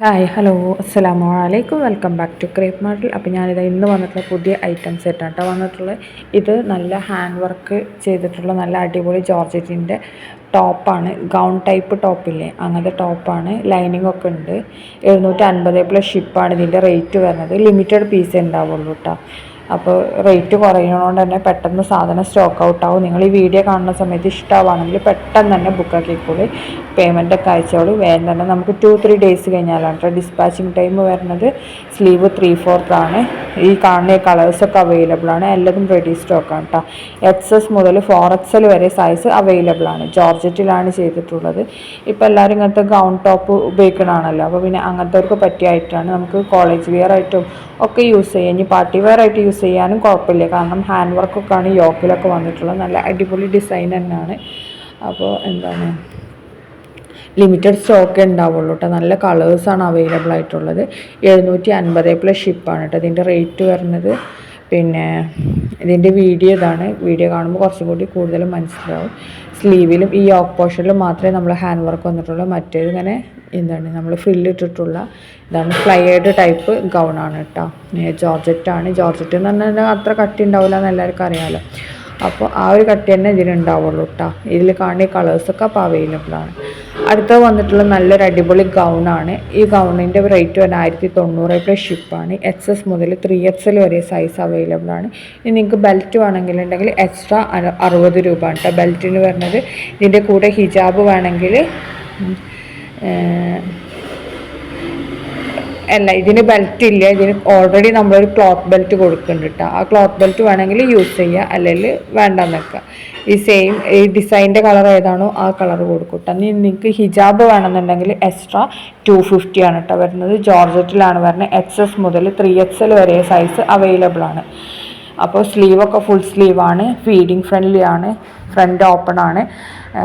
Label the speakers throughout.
Speaker 1: Hi hello അസ്സലാമു അലൈക്കും welcome back to crepe മാർട്ടിൽ. അപ്പോൾ ഞാനിത് ഇന്ന് വന്നിട്ടുള്ള പുതിയ ഐറ്റംസ് ആയിട്ടാണ് കേട്ടോ വന്നിട്ടുള്ളത്. ഇത് നല്ല ഹാൻഡ് വർക്ക് ചെയ്തിട്ടുള്ള നല്ല അടിപൊളി ജോർജറ്റിൻ്റെ ടോപ്പാണ്. ഗൗൺ ടൈപ്പ് ടോപ്പില്ലേ, അങ്ങനത്തെ ടോപ്പാണ്. ലൈനിങ് ഒക്കെ ഉണ്ട്. 750 പ്ലസ് ഷിപ്പാണ് ഇതിൻ്റെ റേറ്റ് വരുന്നത്. ലിമിറ്റഡ് പീസേ ഉണ്ടാവുള്ളൂ കേട്ടോ. അപ്പോൾ റേറ്റ് കുറയുന്നതുകൊണ്ട് തന്നെ പെട്ടെന്ന് സാധനം സ്റ്റോക്ക് ഔട്ട് ആവും. നിങ്ങൾ ഈ വീഡിയോ കാണുന്ന സമയത്ത് ഇഷ്ടമാണെങ്കിൽ പെട്ടെന്ന് തന്നെ ബുക്ക് ആക്കിക്കോളൂ. പേയ്മെൻറ്റൊക്കെ അയച്ചോളൂ. വേഗം തന്നെ നമുക്ക് 2-3 ഡേയ്സ് കഴിഞ്ഞാലാണ് കേട്ടോ ഡിസ്പാച്ചിങ് ടൈം വരുന്നത്. സ്ലീവ് 3/4 ആണ്. ഈ കാണുന്ന കളേഴ്സൊക്കെ അവൈലബിൾ ആണ്. എല്ലാതും റെഡി സ്റ്റോക്കാണ് കേട്ടോ. XS മുതൽ 4XL വരെ സൈസ് അവൈലബിൾ ആണ്. ജോർജറ്റിലാണ് ചെയ്തിട്ടുള്ളത്. ഇപ്പോൾ എല്ലാവരും ഇങ്ങനത്തെ ഗൗൺ ടോപ്പ് ഉപയോഗിക്കണമാണല്ലോ. അപ്പോൾ പിന്നെ അങ്ങനത്തെവർക്ക് പറ്റിയായിട്ടാണ്. നമുക്ക് കോളേജ് വെയർ ആയിട്ടും ഒക്കെ യൂസ് ചെയ്യാം. ഇനി പാർട്ടി വെയർ ആയിട്ട് യൂസ് ചെയ്യാനും കുഴപ്പമില്ല. കാരണം ഹാൻഡ് വർക്കൊക്കെയാണ് യോക്കിലൊക്കെ വന്നിട്ടുള്ളത്. നല്ല അടിപൊളി ഡിസൈൻ തന്നെയാണ്. അപ്പോൾ എന്താണ്, ലിമിറ്റഡ് സ്റ്റോക്കേ ഉണ്ടാവുള്ളൂ കേട്ടോ. നല്ല കളേഴ്സാണ് അവൈലബിൾ ആയിട്ടുള്ളത്. 750 പ്ലസ് ഷിപ്പാണ് കേട്ടോ ഇതിൻ്റെ റേറ്റ് വരുന്നത്. പിന്നെ ഇതിൻ്റെ വീഡിയോ ഇതാണ്. വീഡിയോ കാണുമ്പോൾ കുറച്ചും കൂടി കൂടുതൽ മനസ്സിലാവും. സ്ലീവിലും ഈ യോക്ക് പോർഷനിലും മാത്രമേ നമ്മൾ ഹാൻഡ് വർക്ക് വന്നിട്ടുള്ളൂ. മറ്റേത് ഇങ്ങനെ എന്താണ് നമ്മൾ ഫ്രില്ലിട്ടിട്ടുള്ള ഇതാണ്. ഫ്ലയേഡ് ടൈപ്പ് ഗൗണാണ് കേട്ടോ. ജോർജറ്റാണ്. ജോർജറ്റ് എന്ന് പറഞ്ഞാൽ അത്ര കട്ടി ഉണ്ടാവില്ല എന്ന് എല്ലാവർക്കും അറിയാമല്ലോ. അപ്പോൾ ആ ഒരു കട്ടി തന്നെ ഇതിനുണ്ടാവുള്ളൂ കേട്ടോ. ഇതിൽ കാണുന്ന കളേഴ്സൊക്കെ അപ്പോൾ അവൈലബിൾ ആണ്. അടുത്ത വന്നിട്ടുള്ള നല്ലൊരു അടിപൊളി ഗൗണാണ്. ഈ ഗൗണിൻ്റെ റേറ്റ് വരെ 1090 പ്ലസ് ഷിപ്പാണ്. XS മുതൽ 3XL വരെ സൈസ് അവൈലബിൾ ആണ്. ഇനി നിങ്ങൾക്ക് ബെൽറ്റ് വേണമെങ്കിലുണ്ടെങ്കിൽ എക്സ്ട്രാ 60 രൂപ കേട്ടോ ബെൽറ്റിന് വരുന്നത്. ഇതിൻ്റെ കൂടെ ഹിജാബ് വേണമെങ്കിൽ അല്ല, ഇതിന് ബെൽറ്റ് ഇല്ല. ഇതിന് ഓൾറെഡി നമ്മളൊരു ക്ലോത്ത് ബെൽറ്റ് കൊടുക്കുന്നുണ്ട് കേട്ടോ. ആ ക്ലോത്ത് ബെൽറ്റ് വേണമെങ്കിൽ യൂസ് ചെയ്യുക, അല്ലെങ്കിൽ വേണ്ടെന്ന് വെക്കുക. ഈ സെയിം ഈ ഡിസൈൻ്റെ കളർ ഏതാണോ ആ കളർ കൊടുക്കും കേട്ടോ. ഇനി നിങ്ങൾക്ക് ഹിജാബ് വേണമെന്നുണ്ടെങ്കിൽ എക്സ്ട്രാ 250 ആണ് കേട്ടോ വരുന്നത്. ജോർജറ്റിലാണ് വരുന്നത്. XS മുതൽ 3XL വരെ സൈസ് അവൈലബിൾ ആണ്. അപ്പോൾ സ്ലീവൊക്കെ ഫുൾ സ്ലീവാണ്. ഫീഡിങ് ഫ്രണ്ട്ലി ആണ്. ഫ്രണ്ട് ഓപ്പൺ ആണ്.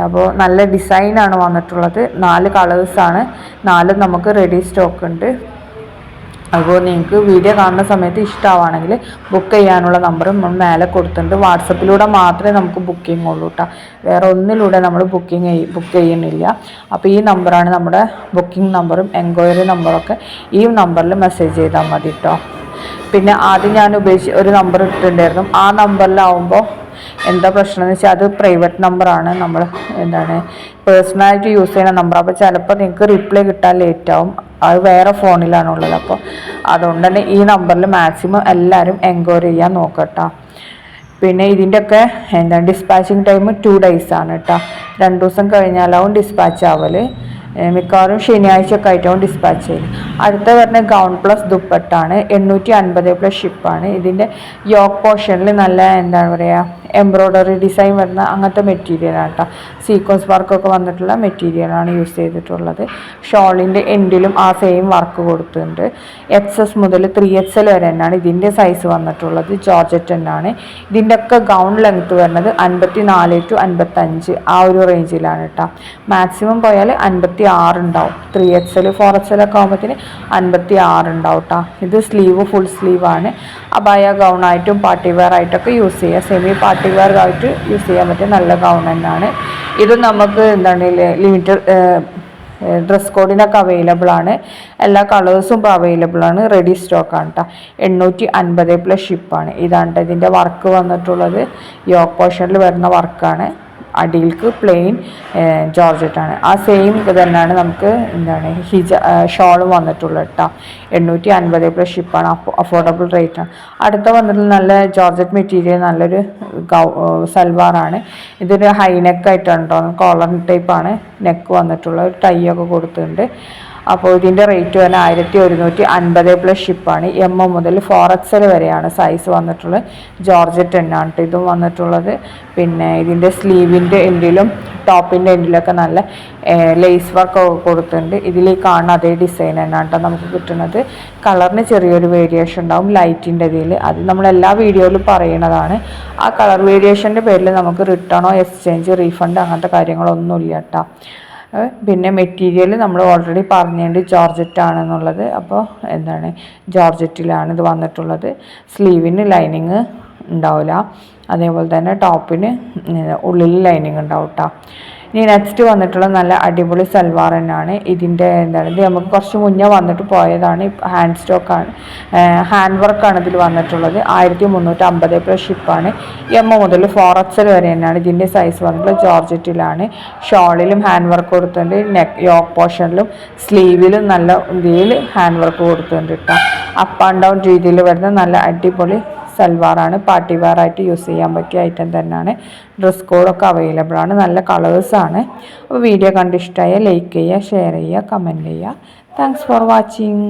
Speaker 1: അപ്പോൾ നല്ല ഡിസൈനാണ് വന്നിട്ടുള്ളത്. 4 കളേഴ്സാണ്. 4 നമുക്ക് റെഡി സ്റ്റോക്ക് ഉണ്ട്. അപ്പോൾ നിങ്ങൾക്ക് വീഡിയോ കാണുന്ന സമയത്ത് ഇഷ്ടമാണെങ്കിൽ ബുക്ക് ചെയ്യാനുള്ള നമ്പറും നമ്മൾ മേലെ കൊടുത്തിട്ടുണ്ട്. വാട്സപ്പിലൂടെ മാത്രമേ നമുക്ക് ബുക്കിംഗ് ഉള്ളൂ കേട്ടോ. വേറെ ഒന്നിലൂടെ നമ്മൾ ബുക്ക് ചെയ്യുന്നില്ല. അപ്പോൾ ഈ നമ്പറാണ് നമ്മുടെ ബുക്കിംഗ് നമ്പറും എൻക്വയറി നമ്പറൊക്കെ. ഈ നമ്പറിൽ മെസ്സേജ് ചെയ്താൽ മതി കേട്ടോ. പിന്നെ ആദ്യം ഞാൻ ഒരു നമ്പർ ഇട്ടിട്ടുണ്ടായിരുന്നു. ആ നമ്പറിലാവുമ്പോൾ എന്താ പ്രശ്നം എന്ന് വെച്ചാൽ അത് പ്രൈവറ്റ് നമ്പറാണ്. നമ്മൾ എന്താണ് പേഴ്സണലായിട്ട് യൂസ് ചെയ്യുന്ന നമ്പർ. അപ്പോൾ ചിലപ്പോൾ നിങ്ങൾക്ക് റിപ്ലൈ കിട്ടാൻ ലേറ്റ് ആവും. അത് വേറെ ഫോണിലാണുള്ളത്. അപ്പോൾ അതുകൊണ്ട് തന്നെ ഈ നമ്പറിൽ മാക്സിമം എല്ലാവരും എൻക്വയറി ചെയ്യാൻ നോക്കട്ടോ. പിന്നെ ഇതിൻ്റെയൊക്കെ എന്താണ് ഡിസ്പാച്ചിങ് ടൈം 2 days ആണ് കേട്ടോ. 2 ദിവസം കഴിഞ്ഞാലാവും ഡിസ്പാച്ച് ആവൽ. മിക്കവാറും ശനിയാഴ്ചയൊക്കെ ആയിട്ടാവും ഡിസ്പാച്ച് ചെയ്യും. അടുത്ത വരുന്ന ഗൗൺ പ്ലസ് ദുപ്പട്ടാണ്. 850 പ്ലസ് ഷിപ്പാണ്. ഇതിൻ്റെ യോക്ക് പോർഷനിൽ നല്ല എന്താണ് പറയുക എംബ്രോയ്ഡറി ഡിസൈൻ വരുന്ന അങ്ങനത്തെ മെറ്റീരിയലാണ് കേട്ടോ. സീക്വൻസ് വർക്കൊക്കെ വന്നിട്ടുള്ള മെറ്റീരിയലാണ് യൂസ് ചെയ്തിട്ടുള്ളത്. ഷോളിൻ്റെ എൻഡിലും ആ സെയിം വർക്ക് കൊടുത്തിട്ടുണ്ട്. XS മുതൽ 3XL വരെ തന്നെയാണ് ഇതിൻ്റെ സൈസ് വന്നിട്ടുള്ളത്. ജോർജറ്റ് തന്നെയാണ്. ഇതിൻ്റെ ഒക്കെ ഗൗൺ ലെങ്ത്ത് വരുന്നത് 54 to 55 ആ ഒരു റേഞ്ചിലാണ് കേട്ടോ. മാക്സിമം പോയാൽ 56 ഉണ്ടാവും. 3XL 4XL ഒക്കെ ആകുമ്പോഴത്തേന് 56 ഉണ്ടാവും കേട്ടോ. ഇത് സ്ലീവ് ഫുൾ സ്ലീവാണ്. അബായ ഗൗണായിട്ടും പാർട്ടി വെയർ ആയിട്ടൊക്കെ യൂസ് ചെയ്യുക. സെമി പാർട്ടി വെയർ ആയിട്ട് യൂസ് ചെയ്യാൻ പറ്റിയ നല്ല ഗൗൺ തന്നെയാണ്. ഇത് നമുക്ക് എന്താണ് ലിമിറ്റഡ് ഡ്രസ് കോഡിനൊക്കെ അവൈലബിൾ ആണ്. എല്ലാ കളേഴ്സും ഇപ്പോൾ അവൈലബിൾ ആണ്. റെഡി സ്റ്റോക്കാണ് കേട്ടോ. 850 പ്ലസ് ഷിപ്പാണ്. ഇതാണ് കേട്ടോ ഇതിൻ്റെ വർക്ക് വന്നിട്ടുള്ളത്. യോക്ക് പോർഷനിൽ വരുന്ന വർക്കാണ്. അടിയിൽക്ക് പ്ലെയിൻ ജോർജറ്റാണ്. ആ സെയിം ഇത് തന്നെയാണ് നമുക്ക് എന്താണ് ഷോളും വന്നിട്ടുള്ളത് കേട്ടോ. 850 പ്ലസ് ഷിപ്പാണ്. അഫോർഡബിൾ റേറ്റാണ്. അടുത്ത വന്നിട്ടുള്ള നല്ല ജോർജറ്റ് മെറ്റീരിയൽ നല്ലൊരു സൽവാറാണ്. ഇതൊരു ഹൈ നെക്കായിട്ടാണ് കേട്ടോ. കോളർ ടൈപ്പാണ് നെക്ക് വന്നിട്ടുള്ള. ഒരു ടൈ ഒക്കെ കൊടുത്തിട്ടുണ്ട്. അപ്പോൾ ഇതിൻ്റെ റേറ്റ് തന്നെ 1150 പ്ലസ് ഷിപ്പാണ്. M മുതൽ 4XL വരെയാണ് സൈസ് വന്നിട്ടുള്ളത്. ജോർജറ്റ് തന്നെയാണ് കേട്ടോ ഇതും വന്നിട്ടുള്ളത്. പിന്നെ ഇതിൻ്റെ സ്ലീവിൻ്റെ എൻഡിലും ടോപ്പിൻ്റെ എൻഡിലൊക്കെ നല്ല ലേസ് വർക്ക് കൊടുത്തിട്ടുണ്ട്. ഇതിൽ കാണുന്ന അതേ ഡിസൈൻ തന്നെയാണ് കേട്ടോ നമുക്ക് കിട്ടുന്നത്. കളറിന് ചെറിയൊരു വേരിയേഷൻ ഉണ്ടാവും ലൈറ്റിൻ്റെ ഇതിൽ. അത് നമ്മളെല്ലാ വീഡിയോയിലും പറയുന്നതാണ്. ആ കളർ വേരിയേഷൻ്റെ പേരിൽ നമുക്ക് റിട്ടേണോ എക്സ്ചേഞ്ച് റീഫണ്ട് അങ്ങനത്തെ കാര്യങ്ങളൊന്നുമില്ല കേട്ടോ. പിന്നെ മെറ്റീരിയൽ നമ്മൾ ഓൾറെഡി പറഞ്ഞുകൊണ്ട് ജോർജറ്റ് ആണെന്നുള്ളത്. അപ്പോൾ എന്താണ് ജോർജറ്റിലാണ് ഇത് വന്നിട്ടുള്ളത്. സ്ലീവിന് ലൈനിങ് ഉണ്ടാവില്ല. അതേപോലെ തന്നെ ടോപ്പിന് ഉള്ളിൽ ലൈനിങ് ഉണ്ടാവും കേട്ടോ. ഇനി നെക്സ്റ്റ് വന്നിട്ടുള്ള നല്ല അടിപൊളി സൽവാർ തന്നെയാണ്. ഇതിൻ്റെ എന്താണ് ഇത് നമുക്ക് കുറച്ച് മുന്നേ വന്നിട്ട് പോയതാണ്. ഹാൻഡ് സ്റ്റോക്കാണ്, ഹാൻഡ് വർക്കാണ് ഇതിൽ വന്നിട്ടുള്ളത്. 1350 പ്ലസ് ഷിപ്പാണ്. എം മുതൽ 4XL വരെ തന്നെയാണ് ഇതിൻ്റെ സൈസ് വന്നിട്ടുള്ളത്. ജോർജറ്റിലാണ്. ഷോളിലും ഹാൻഡ് വർക്ക് കൊടുത്തിട്ടുണ്ട്. നെക്ക് യോക്ക് പോർഷനിലും സ്ലീവിലും നല്ല രീതിയിൽ ഹാൻഡ് വർക്ക് കൊടുത്തിട്ടുണ്ട് കേട്ടോ. അപ്പ് ആൻഡ് ഡൗൺ രീതിയിൽ വരുന്ന നല്ല അടിപൊളി സൽവാറാണ്. പാർട്ടി വെയർ ആയിട്ട് യൂസ് ചെയ്യാൻ പറ്റിയ ഐറ്റം തന്നെയാണ്. ഡ്രസ് കോഡൊക്കെ അവൈലബിൾ ആണ്. നല്ല കളേഴ്സാണ്. അപ്പോൾ വീഡിയോ കണ്ട് ഇഷ്ടമായ ലൈക്ക് ചെയ്യുക, ഷെയർ ചെയ്യുക, കമൻറ്റ് ചെയ്യുക. Thanks for watching.